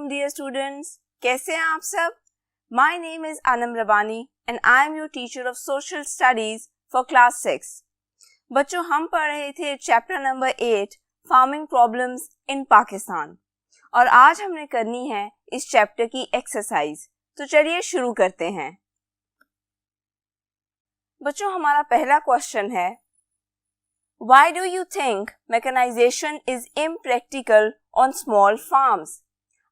Assalamualaikum dear students. कैसे हैं आप सब? My name is Anam Rabani and I am your teacher of social studies for class 6. बच्चों, हम पढ़ रहे थे chapter number 8 farming problems in Pakistan और आज हमने करनी है इस चैप्टर की एक्सरसाइज। तो चलिए शुरू करते हैं। बच्चों, हमारा पहला क्वेश्चन है, Why do you think mechanization is impractical on small farms?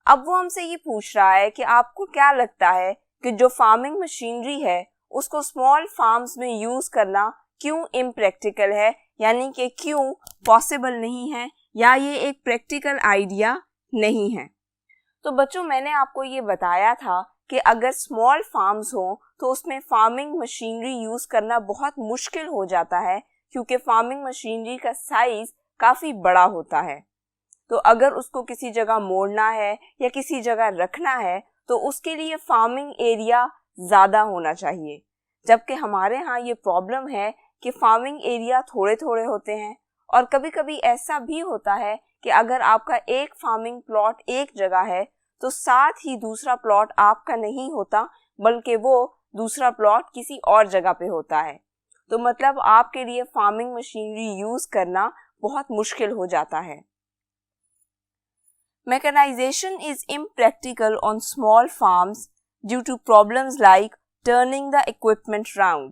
अब वो हमसे ये पूछ रहा है कि आपको क्या लगता है कि जो फार्मिंग मशीनरी है उसको स्मॉल फार्म्स में यूज करना क्यों इम्प्रैक्टिकल है, यानी कि क्यों पॉसिबल नहीं है या ये एक प्रैक्टिकल आइडिया नहीं है। तो बच्चों, मैंने आपको ये बताया था कि अगर स्मॉल फार्म्स हो तो उसमें फार्मिंग मशीनरी यूज करना बहुत मुश्किल हो जाता है क्योंकि फार्मिंग मशीनरी का साइज काफी बड़ा होता है। तो अगर उसको किसी जगह मोड़ना है या किसी जगह रखना है तो उसके लिए फार्मिंग एरिया ज़्यादा होना चाहिए, जबकि हमारे यहाँ ये प्रॉब्लम है कि फार्मिंग एरिया थोड़े थोड़े होते हैं और कभी कभी ऐसा भी होता है कि अगर आपका एक फार्मिंग प्लॉट एक जगह है तो साथ ही दूसरा प्लॉट आपका नहीं होता, बल्कि वो दूसरा प्लॉट किसी और जगह पे होता है। तो मतलब आपके लिए फार्मिंग मशीनरी यूज़ करना बहुत मुश्किल हो जाता है। Mechanization is impractical on small farms due to problems like turning the equipment round,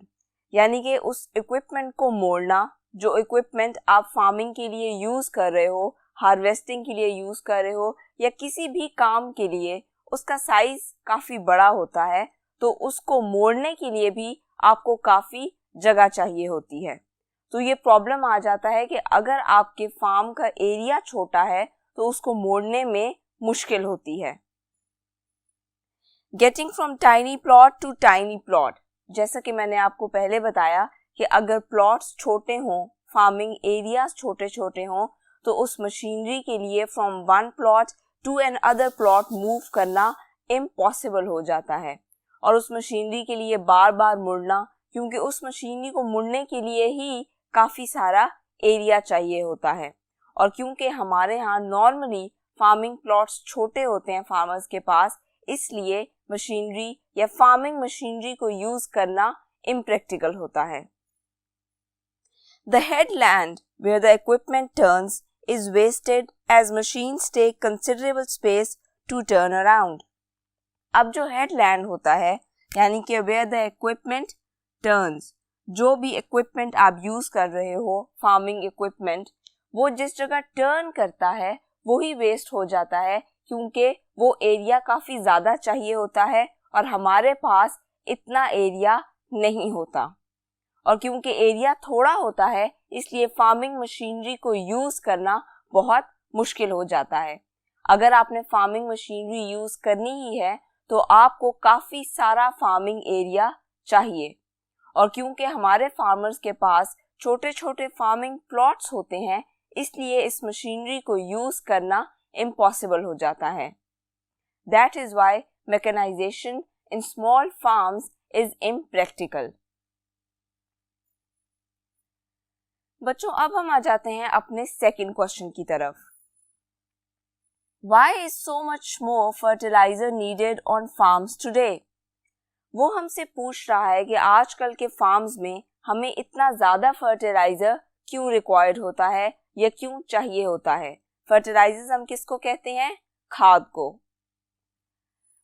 यानी कि उस इक्विपमेंट को मोड़ना, जो इक्विपमेंट आप फार्मिंग के लिए यूज़ कर रहे हो, हार्वेस्टिंग के लिए यूज़ कर रहे हो या किसी भी काम के लिए उसका साइज काफ़ी बड़ा होता है, तो उसको मोड़ने के लिए भी आपको काफ़ी जगह चाहिए होती है। तो ये प्रॉब्लम आ जाता है कि अगर आपके फार्म का एरिया छोटा है तो उसको मोड़ने में मुश्किल होती है। Getting from tiny plot to tiny plot, जैसा कि मैंने आपको पहले बताया कि अगर प्लॉट्स छोटे हों, फार्मिंग एरियाज छोटे छोटे हों, तो उस मशीनरी के लिए from one plot to another plot move करना इम्पॉसिबल हो जाता है और उस मशीनरी के लिए बार बार मुड़ना, क्योंकि उस मशीनरी को मुड़ने के लिए ही काफ़ी सारा एरिया चाहिए होता है। और क्योंकि हमारे यहाँ नॉर्मली फार्मिंग प्लॉट्स छोटे होते हैं फार्मर्स के पास, इसलिए मशीनरी या फार्मिंग मशीनरी को यूज करना इम्प्रैक्टिकल होता है। The headland where the equipment turns is wasted as machines take considerable space to turn around. अब जो headland होता है, यानी कि where the equipment turns, जो भी equipment आप यूज कर रहे हो, फार्मिंग equipment, वो जिस जगह टर्न करता है वो ही वेस्ट हो जाता है, क्योंकि वो एरिया काफ़ी ज़्यादा चाहिए होता है और हमारे पास इतना एरिया नहीं होता। और क्योंकि एरिया थोड़ा होता है इसलिए फार्मिंग मशीनरी को यूज़ करना बहुत मुश्किल हो जाता है। अगर आपने फार्मिंग मशीनरी यूज़ करनी ही है तो आपको काफ़ी सारा फार्मिंग एरिया चाहिए, और क्योंकि हमारे फार्मर्स के पास छोटे छोटे फार्मिंग प्लॉट्स होते हैं, इसलिए इस मशीनरी को यूज करना इम्पॉसिबल हो जाता है। That is why mechanization in small farms is impractical. बच्चों, अब हम आ जाते हैं अपने सेकंड क्वेश्चन की तरफ। Why is so much more fertilizer needed on farms today? वो हमसे पूछ रहा है कि आजकल के फार्म्स में हमें इतना ज़्यादा फर्टिलाइजर क्यों रिक्वायर्ड होता है या क्यों चाहिए होता है। फर्टिलाइजर्स हम किसको कहते हैं? खाद को।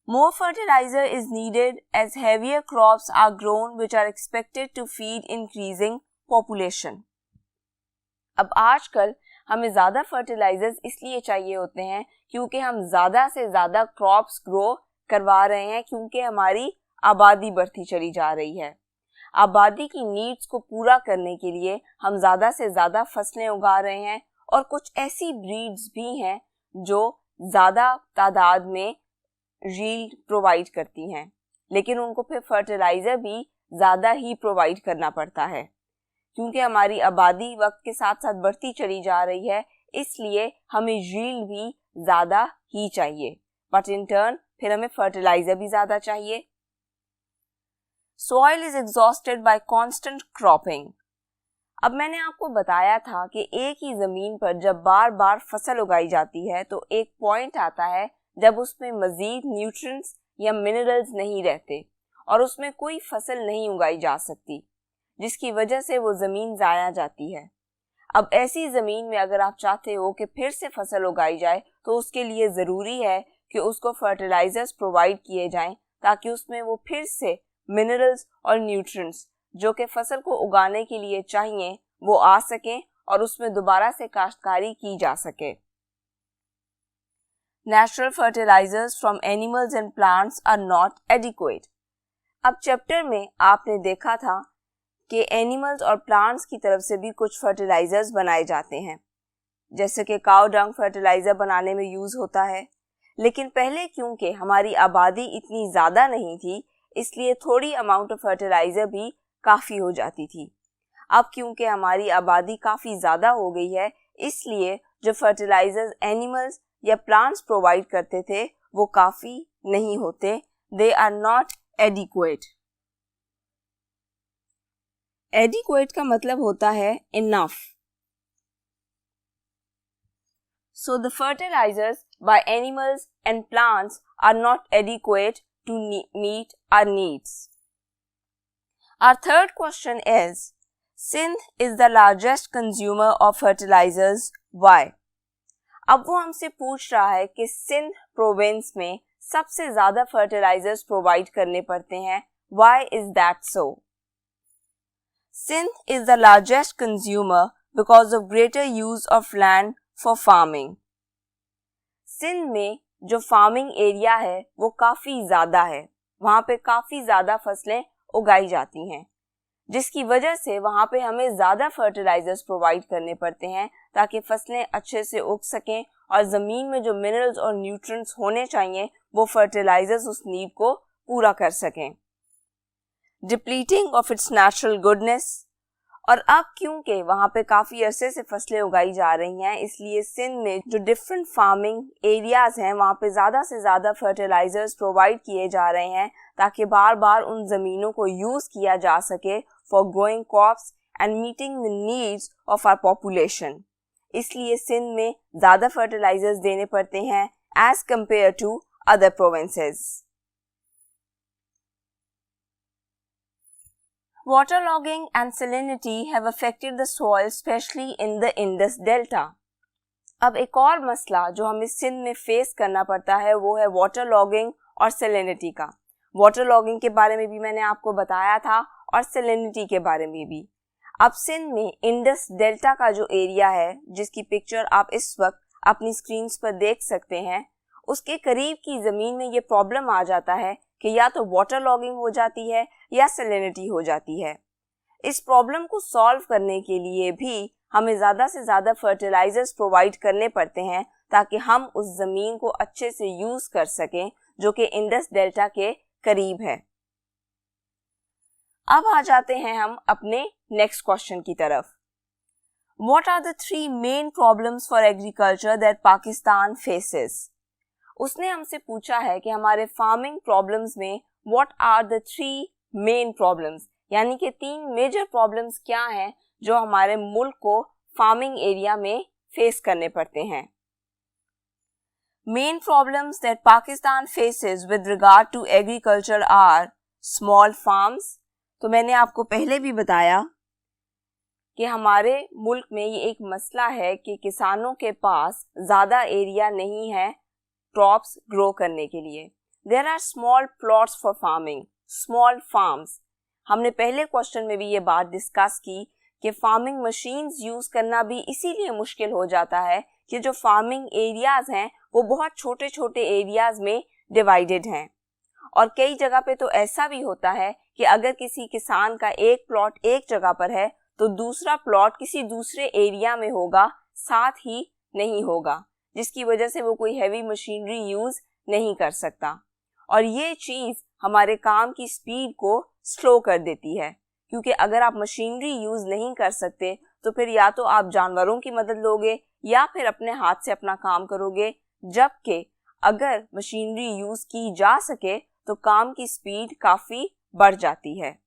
More fertilizer is needed as heavier crops are grown which are expected to feed increasing population. अब आजकल हमें ज़्यादा फर्टिलाइजर्स इसलिए चाहिए होते हैं क्योंकि हम ज़्यादा से ज़्यादा क्रॉप्स ग्रो करवा रहे हैं, क्योंकि हमारी आबादी बढ़ती चली जा रही है। आबादी की नीड्स को पूरा करने के लिए हम ज़्यादा से ज़्यादा फसलें उगा रहे हैं और कुछ ऐसी ब्रीड्स भी हैं जो ज़्यादा तादाद में यील्ड प्रोवाइड करती हैं, लेकिन उनको फिर फर्टिलाइज़र भी ज़्यादा ही प्रोवाइड करना पड़ता है। क्योंकि हमारी आबादी वक्त के साथ साथ बढ़ती चली जा रही है, इसलिए हमें यील्ड भी ज़्यादा ही चाहिए, बट इन टर्न फिर हमें फर्टिलाइज़र भी ज़्यादा चाहिए। Soil is exhausted by constant cropping. अब मैंने आपको बताया था कि एक ही ज़मीन पर जब बार बार फसल उगाई जाती है तो एक पॉइंट आता है जब उसमें मजीद न्यूट्रिएंट्स या मिनरल्स नहीं रहते और उसमें कोई फसल नहीं उगाई जा सकती, जिसकी वजह से वो ज़मीन ज़ाया जाती है। अब ऐसी ज़मीन में अगर आप चाहते हो कि फिर से फसल उगाई जाए तो उसके लिए ज़रूरी है कि उसको फर्टिलाइजर्स प्रोवाइड किए जाएं ताकि उसमें वो फिर से मिनरल्स और न्यूट्रिएंट्स जो कि फसल को उगाने के लिए चाहिए वो आ सकें और उसमें दोबारा से काश्तकारी की जा सके। Natural fertilizers from animals and plants are not adequate. अब चैप्टर में आपने देखा था कि एनिमल्स और प्लांट्स की तरफ से भी कुछ फर्टिलाइजर्स बनाए जाते हैं, जैसे कि काउ डंग फर्टिलाइजर बनाने में यूज होता है। लेकिन पहले क्योंकि हमारी आबादी इतनी ज़्यादा नहीं थी, इसलिए थोड़ी अमाउंट ऑफ फर्टिलाइजर भी काफ़ी हो जाती थी। अब क्योंकि हमारी आबादी काफ़ी ज़्यादा हो गई है, इसलिए जो फर्टिलाइजर्स एनिमल्स या प्लांट्स प्रोवाइड करते थे वो काफ़ी नहीं होते। They are not adequate. Adequate का मतलब होता है enough. So the fertilizers by animals and plants are not adequate to meet our needs. Our third question is, Sindh is the largest consumer of fertilizers. Why? अब वो हमसे पूछ रहा है कि सिंध प्रोविंस में सबसे ज़्यादा फर्टिलाइजर्स प्रोवाइड करने पड़ते हैं। Why is that so? Sindh is the largest consumer because of greater use of land for farming. Sindh में जो फार्मिंग एरिया है वो काफ़ी ज़्यादा है, वहाँ पे काफ़ी ज़्यादा फसलें उगाई जाती हैं, जिसकी वजह से वहाँ पे हमें ज़्यादा फर्टिलाइजर्स प्रोवाइड करने पड़ते हैं ताकि फसलें अच्छे से उग सकें और ज़मीन में जो मिनरल्स और न्यूट्रिएंट्स होने चाहिए वो फर्टिलाइजर्स उस नीड को पूरा कर सकें। Depleting of its natural goodness. और अब क्योंकि वहाँ पे काफ़ी अरसे से फसलें उगाई जा रही हैं, इसलिए सिंध में जो डिफरेंट फार्मिंग एरियाज़ हैं वहाँ पे ज़्यादा से ज़्यादा फर्टिलाइजर्स प्रोवाइड किए जा रहे हैं ताकि बार बार उन ज़मीनों को यूज़ किया जा सके for growing crops and meeting the needs of our population. इसलिए सिंध में ज़्यादा फर्टिलाइजर्स देने पड़ते हैं as compare to other provinces. Waterlogging and salinity have affected the soil, especially in the Indus Delta. अब एक और मसला जो हमें सिंध में फेस करना पड़ता है वो है वाटर लॉगिंग और सैलिनिटी का। वाटर लॉगिंग के बारे में भी मैंने आपको बताया था और सैलिनिटी के बारे में भी। अब सिंध में इंडस डेल्टा का जो एरिया है, जिसकी पिक्चर आप इस वक्त अपनी स्क्रीन्स पर देख सकते हैं, उसके करीब की ज़मीन में ये प्रॉब्लम आ जाता है कि या तो वाटर लॉगिंग हो जाती है या सैलिनिटी हो जाती है। इस प्रॉब्लम को सॉल्व करने के लिए भी हमें ज़्यादा से ज़्यादा फर्टिलाइजर्स प्रोवाइड करने पड़ते हैं ताकि हम उस ज़मीन को अच्छे से यूज़ कर सकें जो कि इंडस डेल्टा के करीब है। अब आ जाते हैं हम अपने नेक्स्ट क्वेश्चन की तरफ। What are the 3 main problems for agriculture that Pakistan faces? उसने हमसे पूछा है कि हमारे फार्मिंग प्रॉब्लम्स में what are the 3 main problems, यानी कि 3 मेजर प्रॉब्लम्स क्या हैं जो हमारे मुल्क को फार्मिंग एरिया में फेस करने पड़ते हैं। Main problems that Pakistan faces with regard to agriculture are small farms. तो मैंने आपको पहले भी बताया कि हमारे मुल्क में ये एक मसला है कि किसानों के पास ज़्यादा एरिया नहीं है क्रॉप्स ग्रो करने के लिए। There are small plots for farming, small farms. हमने पहले क्वेश्चन में भी ये बात डिस्कस की कि फार्मिंग मशीन्स यूज़ करना भी इसीलिए मुश्किल हो जाता है कि जो फार्मिंग एरियाज़ हैं वो बहुत छोटे छोटे एरियाज़ में डिवाइडेड हैं, और कई जगह पे तो ऐसा भी होता है कि अगर किसी किसान का एक प्लॉट एक जगह पर है तो दूसरा प्लॉट किसी दूसरे एरिया में होगा, साथ ही नहीं होगा, जिसकी वजह से वो कोई हैवी मशीनरी यूज़ नहीं कर सकता। और ये चीज़ हमारे काम की स्पीड को स्लो कर देती है, क्योंकि अगर आप मशीनरी यूज़ नहीं कर सकते तो फिर या तो आप जानवरों की मदद लोगे या फिर अपने हाथ से अपना काम करोगे, जबकि अगर मशीनरी यूज़ की जा सके तो काम की स्पीड काफ़ी बढ़ जाती है।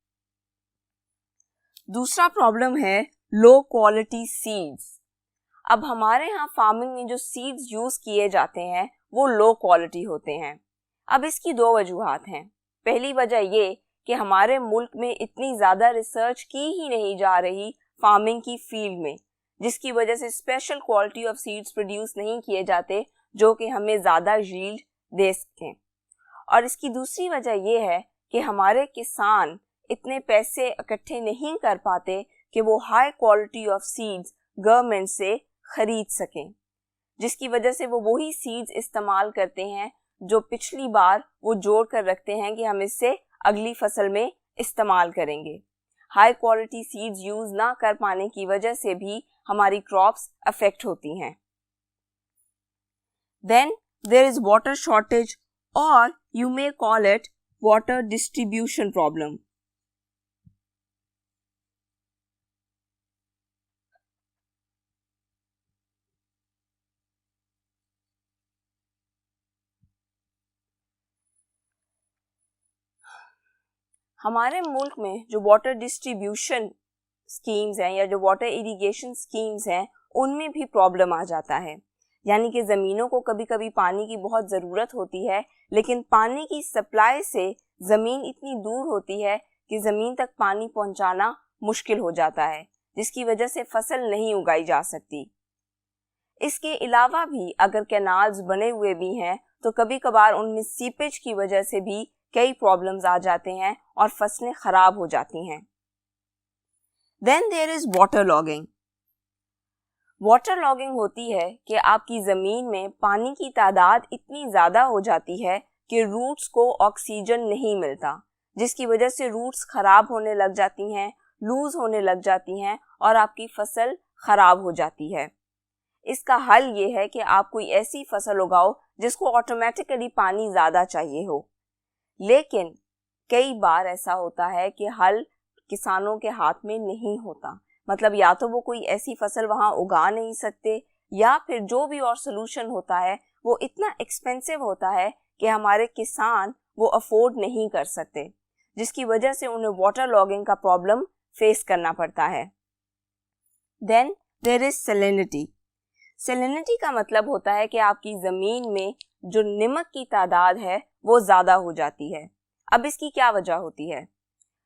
दूसरा प्रॉब्लम है लो क्वालिटी सीड्स। अब हमारे यहाँ फार्मिंग में जो सीड्स यूज़ किए जाते हैं वो लो क्वालिटी होते हैं। अब इसकी दो वजूहात हैं। पहली वजह ये कि हमारे मुल्क में इतनी ज़्यादा रिसर्च की ही नहीं जा रही फार्मिंग की फील्ड में, जिसकी वजह से special quality of seeds produce नहीं किए जाते जो कि हमें ज़्यादा यील्ड दे सकें। और इसकी दूसरी वजह ये है कि हमारे किसान इतने पैसे इकट्ठे नहीं कर पाते कि वो high quality of seeds government से खरीद सकें, जिसकी वजह से वो वही सीड्स इस्तेमाल करते हैं जो पिछली बार वो जोड़ कर रखते हैं कि हम इससे अगली फसल में इस्तेमाल करेंगे। हाई क्वालिटी सीड्स यूज ना कर पाने की वजह से भी हमारी क्रॉप्स अफेक्ट होती हैं। Then there is water shortage और you may call it water distribution problem. हमारे मुल्क में जो वाटर डिस्ट्रीब्यूशन स्कीम्स हैं या जो वाटर इरिगेशन स्कीम्स हैं उनमें भी प्रॉब्लम आ जाता है। यानी कि ज़मीनों को कभी कभी पानी की बहुत ज़रूरत होती है, लेकिन पानी की सप्लाई से ज़मीन इतनी दूर होती है कि ज़मीन तक पानी पहुंचाना मुश्किल हो जाता है, जिसकी वजह से फसल नहीं उगाई जा सकती। इसके अलावा भी अगर कैनाल्स बने हुए भी हैं तो कभी कभार उनमें सीपेज की वजह से भी कई प्रॉब्लम्स आ जाते हैं और फसलें खराब हो जाती हैं। Then there is waterlogging. Waterlogging होती है कि आपकी ज़मीन में पानी की तादाद इतनी ज़्यादा हो जाती है कि रूट्स को ऑक्सीजन नहीं मिलता, जिसकी वजह से रूट्स खराब होने लग जाती हैं, लूज होने लग जाती हैं और आपकी फसल खराब हो जाती है। इसका हल ये है कि आप कोई ऐसी फसल उगाओ जिसको ऑटोमेटिकली पानी ज़्यादा चाहिए हो। लेकिन कई बार ऐसा होता है कि हल किसानों के हाथ में नहीं होता, मतलब या तो वो कोई ऐसी फसल वहाँ उगा नहीं सकते या फिर जो भी और सोल्यूशन होता है वो इतना एक्सपेंसिव होता है कि हमारे किसान वो अफोर्ड नहीं कर सकते, जिसकी वजह से उन्हें वाटर लॉगिंग का प्रॉब्लम फेस करना पड़ता है। Then there is salinity. Salinity का मतलब होता है कि आपकी ज़मीन में जो नमक की तादाद है वो ज़्यादा हो जाती है। अब इसकी क्या वजह होती है?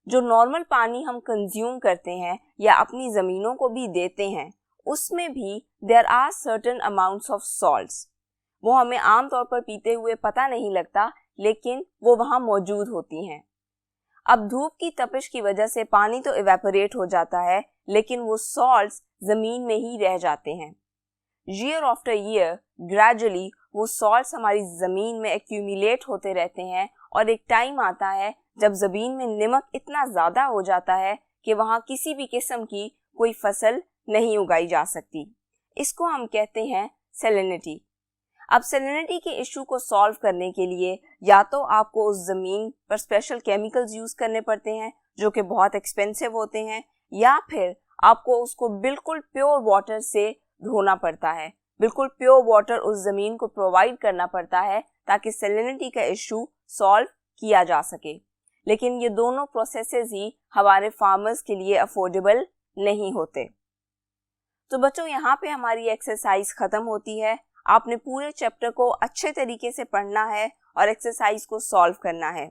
जो नॉर्मल पानी हम कंज्यूम करते हैं या अपनी ज़मीनों को भी देते हैं उसमें भी there are certain amounts of salts. वो हमें आम तौर पर पीते हुए पता नहीं लगता, लेकिन वो वहाँ मौजूद होती हैं। अब धूप की तपिश की वजह से पानी तो इवेपोरेट हो जाता है, लेकिन वो सॉल्ट्स ज़मीन में ही रह जाते हैं। ईयर आफ्टर ईयर ग्रेजुअली वो सॉल्ट्स हमारी ज़मीन में एक्यूमुलेट होते रहते हैं और एक टाइम आता है जब ज़मीन में नमक इतना ज़्यादा हो जाता है कि वहाँ किसी भी किस्म की कोई फसल नहीं उगाई जा सकती। इसको हम कहते हैं सैलिनिटी। अब सैलिनिटी के इशू को सॉल्व करने के लिए या तो आपको उस ज़मीन पर स्पेशल केमिकल्स यूज़ करने पड़ते हैं जो कि बहुत एक्सपेंसिव होते हैं, या फिर आपको उसको बिल्कुल प्योर वाटर से धोना पड़ता है, बिल्कुल प्योर वाटर उस ज़मीन को प्रोवाइड करना पड़ता है ताकि सैलिनिटी का इशू सॉल्व किया जा सके। लेकिन ये दोनों प्रोसेसेस ही हमारे फार्मर्स के लिए अफोर्डेबल नहीं होते। तो बच्चों, यहाँ पे हमारी एक्सरसाइज ख़त्म होती है। आपने पूरे चैप्टर को अच्छे तरीके से पढ़ना है और एक्सरसाइज को सॉल्व करना है।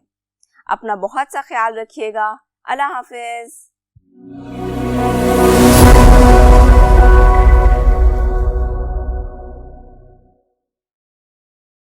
अपना बहुत सा ख्याल रखिएगा। अल्लाह हाफिज़।